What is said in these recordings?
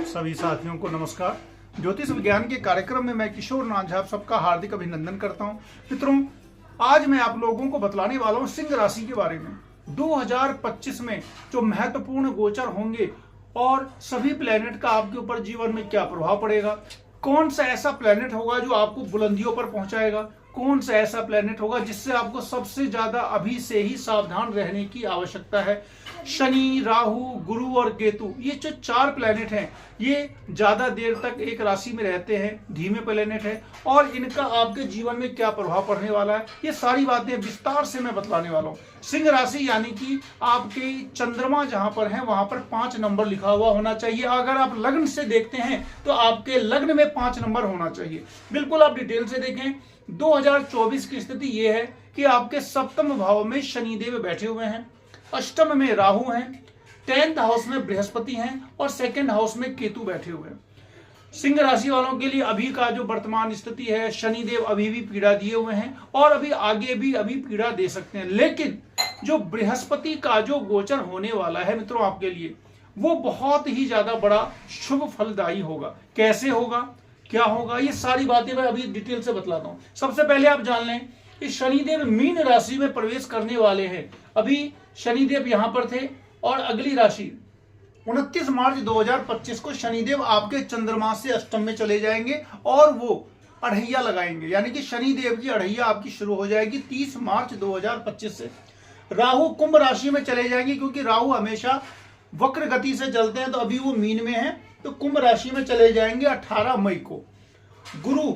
सभी साथियों को नमस्कार। ज्योतिष विज्ञान के कार्यक्रम में मैं किशोर नाझा आप सबका हार्दिक अभिनंदन करता हूं। मित्रों, आज मैं आप लोगों को बतलाने वाला हूं सिंह राशि के बारे में। 2025 में जो महत्वपूर्ण गोचर होंगे और सभी प्लेनेट का आपके ऊपर जीवन में क्या प्रभाव पड़ेगा, कौन सा ऐसा प्लेनेट होगा जो आपको बुलंदियों पर पहुंचाएगा, कौन सा ऐसा प्लेनेट होगा जिससे आपको सबसे ज्यादा अभी से ही सावधान रहने की आवश्यकता है। शनि, राहु, गुरु और केतु, ये जो 4 प्लेनेट हैं, ये ज्यादा देर तक एक राशि में रहते हैं, धीमे प्लेनेट है, और इनका आपके जीवन में क्या प्रभाव पड़ने वाला है, ये सारी बातें विस्तार से मैं बतलाने वाला हूँ। सिंह राशि यानी कि आपके चंद्रमा जहां पर है वहां पर 5 नंबर लिखा हुआ होना चाहिए। अगर आप लग्न से देखते हैं तो आपके लग्न में 5 नंबर होना चाहिए। बिल्कुल आप डिटेल से देखें। 2024 की स्थिति यह है कि आपके सप्तम भाव में शनिदेव बैठे हुए हैं, अष्टम में राहु हैं, 10th हाउस में बृहस्पति हैं और 2nd हाउस में केतु बैठे हुए हैं। सिंह राशि वालों के लिए अभी का जो वर्तमान स्थिति है, शनिदेव अभी भी पीड़ा दिए हुए हैं और अभी आगे भी अभी पीड़ा दे सकते हैं, लेकिन जो बृहस्पति का जो गोचर होने वाला है मित्रों आपके लिए, वो बहुत ही ज्यादा बड़ा शुभ फलदायी होगा। कैसे होगा, क्या होगा, ये सारी बातें मैं अभी डिटेल से बतलाता हूं। सबसे पहले आप जान लें कि शनिदेव मीन राशि में प्रवेश करने वाले हैं। अभी शनिदेव यहां पर थे और अगली राशि 29 मार्च 2025 को शनिदेव आपके चंद्रमा से अष्टम में चले जाएंगे और वो अढ़ैया लगाएंगे, यानी कि शनिदेव की अढ़ैया आपकी शुरू हो जाएगी 30 मार्च 2025 से। राहु कुंभ राशि में चले जाएंगे, क्योंकि राहु हमेशा वक्र गति से चलते हैं, तो अभी वो मीन में है, तो कुंभ राशि में चले जाएंगे 18 मई को। गुरु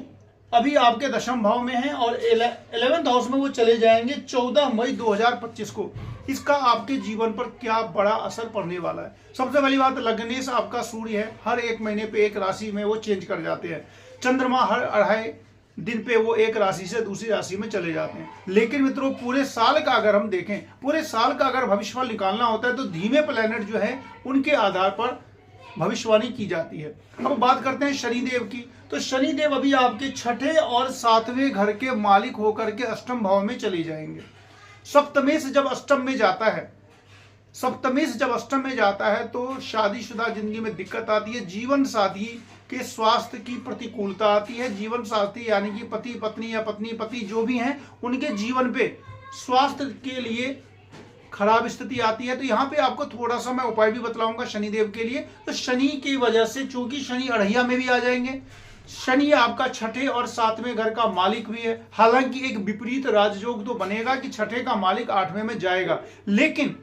अभी आपके दशम भाव में है और 11th हाउस में वो चले जाएंगे 14 मई 2025 को। इसका आपके जीवन पर क्या बड़ा असर पड़ने वाला है। सबसे पहली बात, लग्नेश आपका सूर्य है, हर 1 महीने पे एक राशि में वो चेंज कर जाते हैं। चंद्रमा हर 2.5 दिन पे वो एक राशि से दूसरी राशि में चले जाते हैं। लेकिन मित्रों, पूरे साल का अगर हम देखें, पूरे साल का अगर भविष्यफल निकालना होता है तो धीमे प्लेनेट जो है उनके आधार पर भविष्यवाणी की जाती है। अब बात करते हैं शनिदेव की, तो शनिदेव अभी आपके 6ठे और 7वें घर के मालिक होकर के अष्टम भाव में चले जाएंगे। सप्तमे से जब अष्टम में जाता है, सप्तमे से जब अष्टम में जाता है तो शादीशुदा जिंदगी में दिक्कत आती है, जीवन साथी के स्वास्थ्य की प्रतिकूलता आती है। जीवन साथी यानी कि पति पत्नी या पत्नी पति जो भी हैं, उनके जीवन पे स्वास्थ्य के लिए खराब स्थिति आती है। तो यहाँ पे आपको थोड़ा सा मैं उपाय भी बतलाऊंगा शनिदेव के लिए। तो शनि की वजह से, चूंकि शनि अढ़ैया में भी आ जाएंगे, शनि आपका 6ठे और 7वें घर का मालिक भी है। हालांकि एक विपरीत राजयोग तो बनेगा कि 6ठे का मालिक 8वें में जाएगा, लेकिन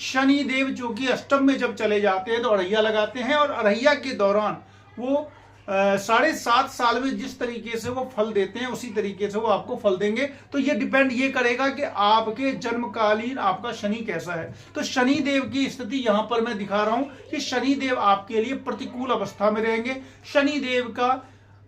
शनिदेव जो कि अष्टम में जब चले जाते हैं तो अढ़ैया लगाते हैं, और अढ़ैया के दौरान वो 7.5 साल में जिस तरीके से वो फल देते हैं उसी तरीके से वो आपको फल देंगे। तो ये डिपेंड ये करेगा कि आपके जन्मकालीन आपका शनि कैसा है। तो शनि देव की स्थिति यहां पर मैं दिखा रहा हूं कि शनि देव आपके लिए प्रतिकूल अवस्था में रहेंगे। शनि देव का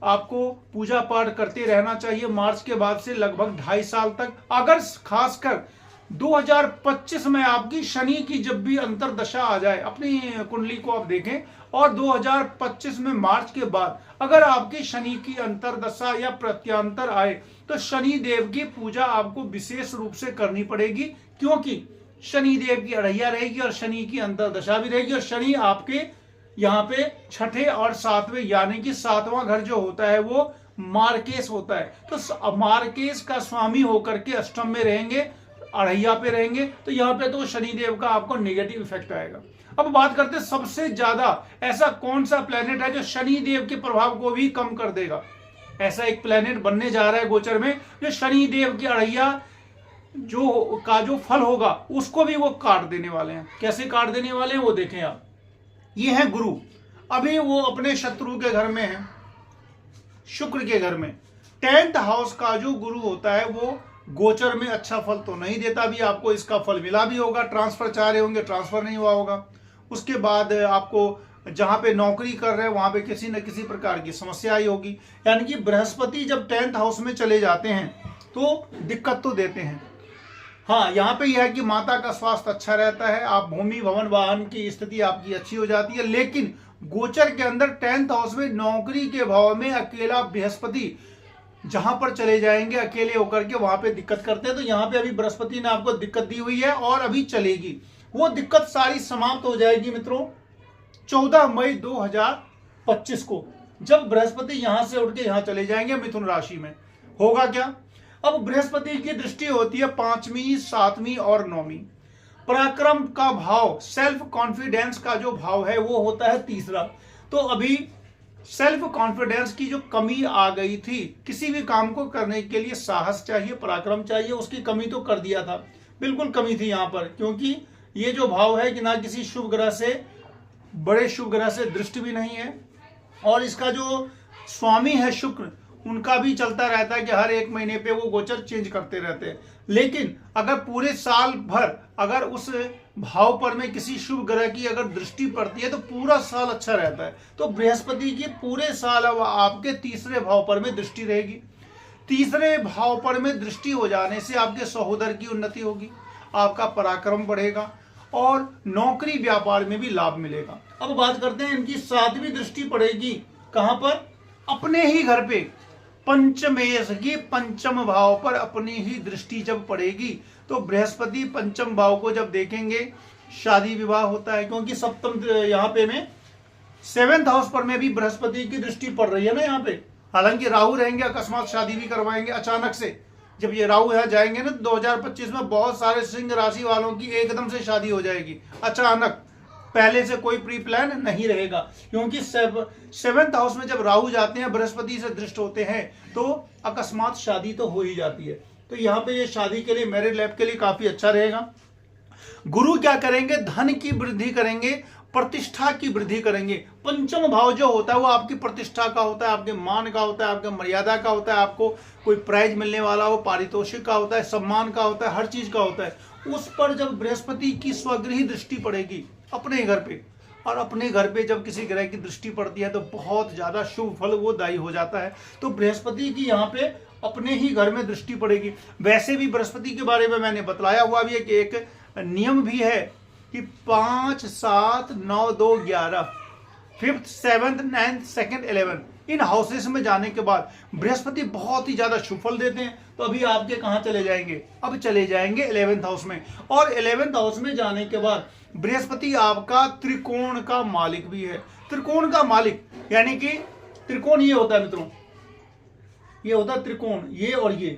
आपको पूजा पाठ करते रहना चाहिए मार्च के बाद से लगभग 2.5 साल तक। अगर खासकर 2025 में आपकी शनि की जब भी अंतरदशा आ जाए, अपनी कुंडली को आप देखें, और 2025 में मार्च के बाद अगर आपकी शनि की अंतरदशा या प्रत्यांतर आए तो शनि देव की पूजा आपको विशेष रूप से करनी पड़ेगी, क्योंकि शनि देव की अढ़ैया रहेगी और शनि की अंतरदशा भी रहेगी। और शनि आपके यहाँ पे 6ठे और 7वें यानी कि 7वां घर जो होता है वो मार्केश होता है, तो मार्केश का स्वामी होकर के अष्टम में रहेंगे, अढ़ैया पे रहेंगे, तो यहाँ पे तो शनिदेव का आपको नेगेटिव इफेक्ट आएगा। अब बात करते हैं सबसे ज्यादा ऐसा कौन सा प्लेनेट है जो शनिदेव के प्रभाव को भी कम कर देगा। ऐसा एक प्लेनेट बनने जा रहा है गोचर में जो शनिदेव की अढ़ैया जो फल होगा उसको भी वो काट देने वाले हैं। कैसे काट देने वाले हैं वो देखें आप। ये है गुरु, अभी वो अपने शत्रु के घर में है, शुक्र के घर में। 10th हाउस का जो गुरु होता है वो गोचर में अच्छा फल तो नहीं देता। भी आपको इसका फल मिला भी होगा, ट्रांसफर चाह रहे होंगे, ट्रांसफर नहीं हुआ होगा। उसके बाद आपको जहां पे नौकरी कर रहे हैं वहां पे किसी न किसी प्रकार की समस्या आई होगी। यानी कि बृहस्पति जब 10th हाउस में चले जाते हैं तो दिक्कत तो देते हैं। हाँ, यहाँ पे यह है कि माता का स्वास्थ्य अच्छा रहता है, आप भूमि भवन वाहन की स्थिति आपकी अच्छी हो जाती है। लेकिन गोचर के अंदर 10th हाउस में नौकरी के भाव में अकेला बृहस्पति जहां पर चले जाएंगे अकेले होकर के, वहां पे दिक्कत करते हैं। तो यहाँ पे अभी बृहस्पति ने आपको दिक्कत दी हुई है और अभी चलेगी। वो दिक्कत सारी समाप्त हो जाएगी मित्रों 14 मई 2025 को जब बृहस्पति यहां से उठ के यहां चले जाएंगे मिथुन राशि में, होगा क्या? अब बृहस्पति की दृष्टि होती है 5वीं, 7वीं और 9वीं। पराक्रम का भाव, सेल्फ कॉन्फिडेंस का जो भाव है वो होता है तीसरा। तो अभी सेल्फ कॉन्फिडेंस की जो कमी आ गई थी, किसी भी काम को करने के लिए साहस चाहिए, पराक्रम चाहिए, उसकी कमी तो कर दिया था, बिल्कुल कमी थी यहाँ पर, क्योंकि ये जो भाव है कि ना किसी शुभ ग्रह से, बड़े शुभ ग्रह से दृष्टि भी नहीं है, और इसका जो स्वामी है शुक्र, उनका भी चलता रहता है कि हर 1 महीने पे वो गोचर चेंज करते रहते हैं। लेकिन अगर पूरे साल भर अगर उस भाव पर में किसी शुभ ग्रह की अगर दृष्टि पड़ती है तो पूरा साल अच्छा रहता है। तो बृहस्पति की पूरे साल अब आपके तीसरे भाव पर में दृष्टि रहेगी। तीसरे भाव पर में दृष्टि हो जाने से आपके सहोदर की उन्नति होगी, आपका पराक्रम बढ़ेगा और नौकरी व्यापार में भी लाभ मिलेगा। अब बात करते हैं इनकी 7वीं दृष्टि पड़ेगी कहां पर? अपने ही घर पे, पंचमेश की पंचम भाव पर अपनी ही दृष्टि जब पड़ेगी तो बृहस्पति पंचम भाव को जब देखेंगे शादी विवाह होता है, क्योंकि सप्तम यहाँ पे में 7th हाउस पर में भी बृहस्पति की दृष्टि पड़ रही है ना यहाँ पे। हालांकि राहु रहेंगे, अकस्मात शादी भी करवाएंगे अचानक से। जब ये राहु यहाँ जाएंगे ना 2025 में, बहुत सारे सिंह राशि वालों की एकदम से शादी हो जाएगी अचानक, पहले से कोई प्री प्लान नहीं रहेगा, क्योंकि 7th हाउस में जब राहु जाते हैं, बृहस्पति से दृष्ट होते हैं, तो अकस्मात शादी तो हो ही जाती है। तो यहाँ पे ये शादी के लिए, मैरिज लाइफ के लिए काफी अच्छा रहेगा। गुरु क्या करेंगे? धन की वृद्धि करेंगे, प्रतिष्ठा की वृद्धि करेंगे। पंचम भाव जो होता है वो आपकी प्रतिष्ठा का होता है, आपके मान का होता है, आपके मर्यादा का होता है, आपको कोई प्राइज मिलने वाला हो, पारितोषिक का होता है, सम्मान का होता है, हर चीज का होता है। उस पर जब बृहस्पति की स्वगृही दृष्टि पड़ेगी अपने घर पे, और अपने घर पे जब किसी ग्रह की दृष्टि पड़ती है तो बहुत ज्यादा शुभ फल वो दायी हो जाता है। तो बृहस्पति की यहाँ पे अपने ही घर में दृष्टि पड़ेगी। वैसे भी बृहस्पति के बारे में मैंने बतलाया हुआ भी है कि एक नियम भी है कि 5, 7, 9, 2, 11, 5th, 7th, 9th, 2nd, 11 इन हाउसेस में जाने के बाद बृहस्पति बहुत ही ज्यादा शुभ फल देते हैं। तो अभी आपके कहां चले जाएंगे? अब चले जाएंगे 11th हाउस में, और 11th हाउस में जाने के बाद बृहस्पति आपका त्रिकोण का मालिक भी है। त्रिकोण का मालिक यानी कि त्रिकोण ये होता है मित्रों, ये होता है त्रिकोण, ये और ये।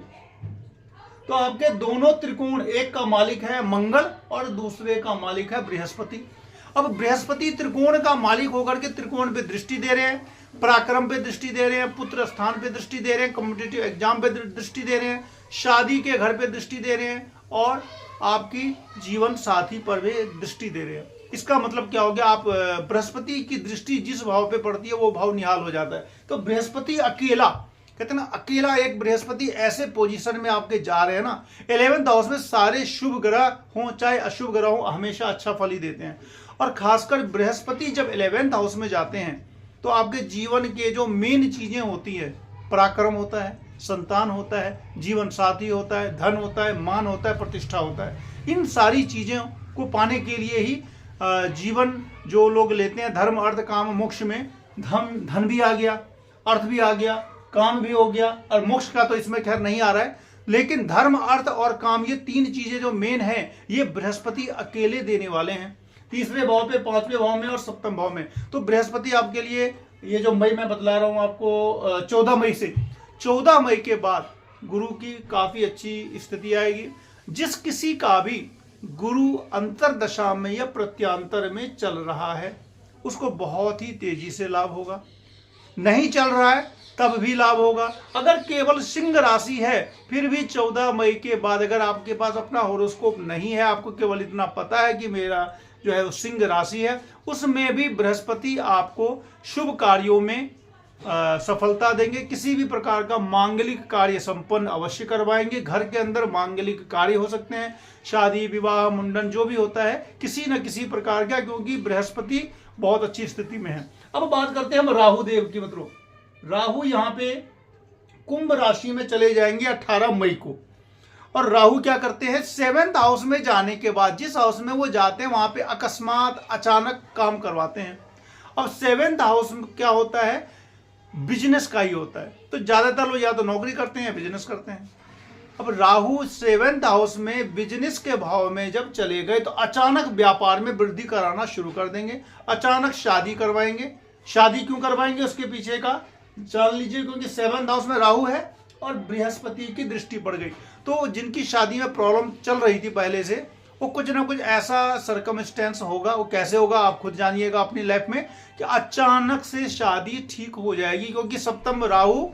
तो आपके दोनों त्रिकोण, एक का मालिक है मंगल और दूसरे का मालिक है बृहस्पति। अब बृहस्पति त्रिकोण का मालिक होकर के त्रिकोण पे दृष्टि दे रहे हैं, पराक्रम पे दृष्टि दे रहे हैं, पुत्र स्थान पे दृष्टि दे रहे हैं, कॉम्पिटिटिव एग्जाम पे दृष्टि दे रहे हैं, शादी के घर पे दृष्टि दे रहे हैं, और आपकी जीवन साथी पर भी दृष्टि दे रहे हैं। इसका मतलब क्या हो गया? आप बृहस्पति की दृष्टि जिस भाव पे पड़ती है वो भाव निहाल हो जाता है। तो बृहस्पति अकेला, कहते हैं ना, अकेला एक बृहस्पति ऐसे पोजीशन में आपके जा रहे हैं ना, 11th हाउस में सारे शुभ ग्रह हो चाहे अशुभ ग्रह हो, हमेशा अच्छा फल ही देते हैं। और खासकर बृहस्पति जब 11th हाउस में जाते हैं तो आपके जीवन के जो मेन चीजें होती है, पराक्रम होता है, संतान होता है, जीवन साथी होता है, धन होता है, मान होता है, प्रतिष्ठा होता है। इन सारी चीजों को पाने के लिए ही जीवन जो लोग लेते हैं, धर्म अर्थ काम मोक्ष में धन भी आ गया, अर्थ भी आ गया, काम भी हो गया, और मोक्ष का तो इसमें खैर नहीं आ रहा है, लेकिन धर्म अर्थ और काम, ये 3 चीजें जो मेन है, ये बृहस्पति अकेले देने वाले हैं। तीसरे भाव पे, 5वें भाव में और 7वें भाव में। तो बृहस्पति आपके लिए, ये जो मई मैं बतला रहा हूं आपको, 14 मई से, 14 मई के बाद गुरु की काफी अच्छी स्थिति आएगी। जिस किसी का भी गुरु अंतरदशा में या प्रत्यांतर में चल रहा है उसको बहुत ही तेजी से लाभ होगा, नहीं चल रहा है तब भी लाभ होगा। अगर केवल सिंह राशि है फिर भी 14 मई के बाद, अगर आपके पास अपना होरोस्कोप नहीं है, आपको केवल इतना पता है कि मेरा जो है वो सिंह राशि है, उसमें भी बृहस्पति आपको शुभ कार्यों में सफलता देंगे। किसी भी प्रकार का मांगलिक कार्य संपन्न अवश्य करवाएंगे। घर के अंदर मांगलिक कार्य हो सकते हैं, शादी विवाह मुंडन जो भी होता है किसी न किसी प्रकार का, क्योंकि बृहस्पति बहुत अच्छी स्थिति में है। अब बात करते हैं हम राहु देव की। मित्रों, राहु यहाँ पे कुंभ राशि में चले जाएंगे 18 मई को, और राहु क्या करते हैं? 7th हाउस में जाने के बाद, जिस हाउस में वो जाते हैं वहां पे अकस्मात अचानक काम करवाते हैं। अब 7th हाउस में क्या होता है? बिजनेस का ही होता है। तो ज्यादातर लोग या तो नौकरी करते हैं, बिजनेस करते हैं। अब राहु 7th हाउस में बिजनेस के भाव में जब चले गए तो अचानक व्यापार में वृद्धि कराना शुरू कर देंगे, अचानक शादी करवाएंगे, शादी क्यों करवाएंगे उसके पीछे का जान लीजिए, क्योंकि 7th हाउस में राहु है और बृहस्पति की दृष्टि पड़ गई। तो जिनकी शादी में प्रॉब्लम चल रही थी पहले से, वो कुछ ना कुछ ऐसा सरकमस्टेंस होगा, वो कैसे होगा आप खुद जानिएगा अपनी लाइफ में, कि अचानक से शादी ठीक हो जाएगी। क्योंकि सप्तम राहु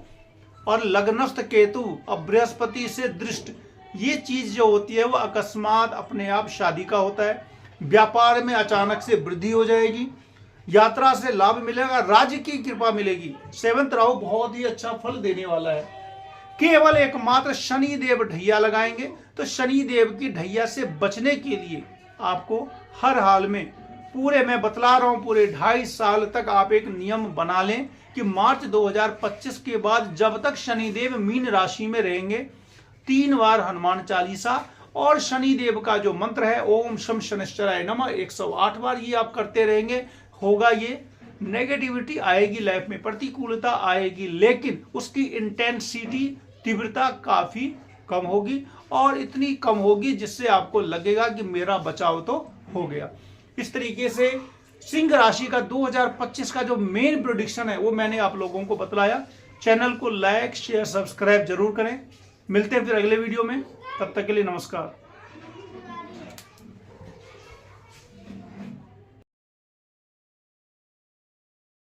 और लग्नस्थ केतु अब बृहस्पति से दृष्ट, ये चीज जो होती है वो अकस्मात अपने आप शादी का होता है। व्यापार में अचानक से वृद्धि हो जाएगी, यात्रा से लाभ मिलेगा, राज्य की कृपा मिलेगी। 7th राहु बहुत ही अच्छा फल देने वाला है। केवल एकमात्र शनि देव ढैया लगाएंगे, तो शनि देव की ढैया से बचने के लिए आपको हर हाल में पूरे, मैं बतला रहा हूं, पूरे 2.5 साल तक आप एक नियम बना लें कि मार्च 2025 के बाद जब तक शनिदेव मीन राशि में रहेंगे 3 बार हनुमान चालीसा और शनिदेव का जो मंत्र है ओम शम शनिश्चराय नमः 108 बार, ये आप करते रहेंगे। होगा ये, नेगेटिविटी आएगी लाइफ में, प्रतिकूलता आएगी, लेकिन उसकी इंटेंसिटी, तीव्रता काफी कम होगी, और इतनी कम होगी जिससे आपको लगेगा कि मेरा बचाव तो हो गया। इस तरीके से सिंह राशि का 2025 का जो मेन प्रेडिक्शन है वो मैंने आप लोगों को बतलाया। चैनल को लाइक शेयर सब्सक्राइब जरूर करें। मिलते हैं फिर अगले वीडियो में, तब तक के लिए नमस्कार।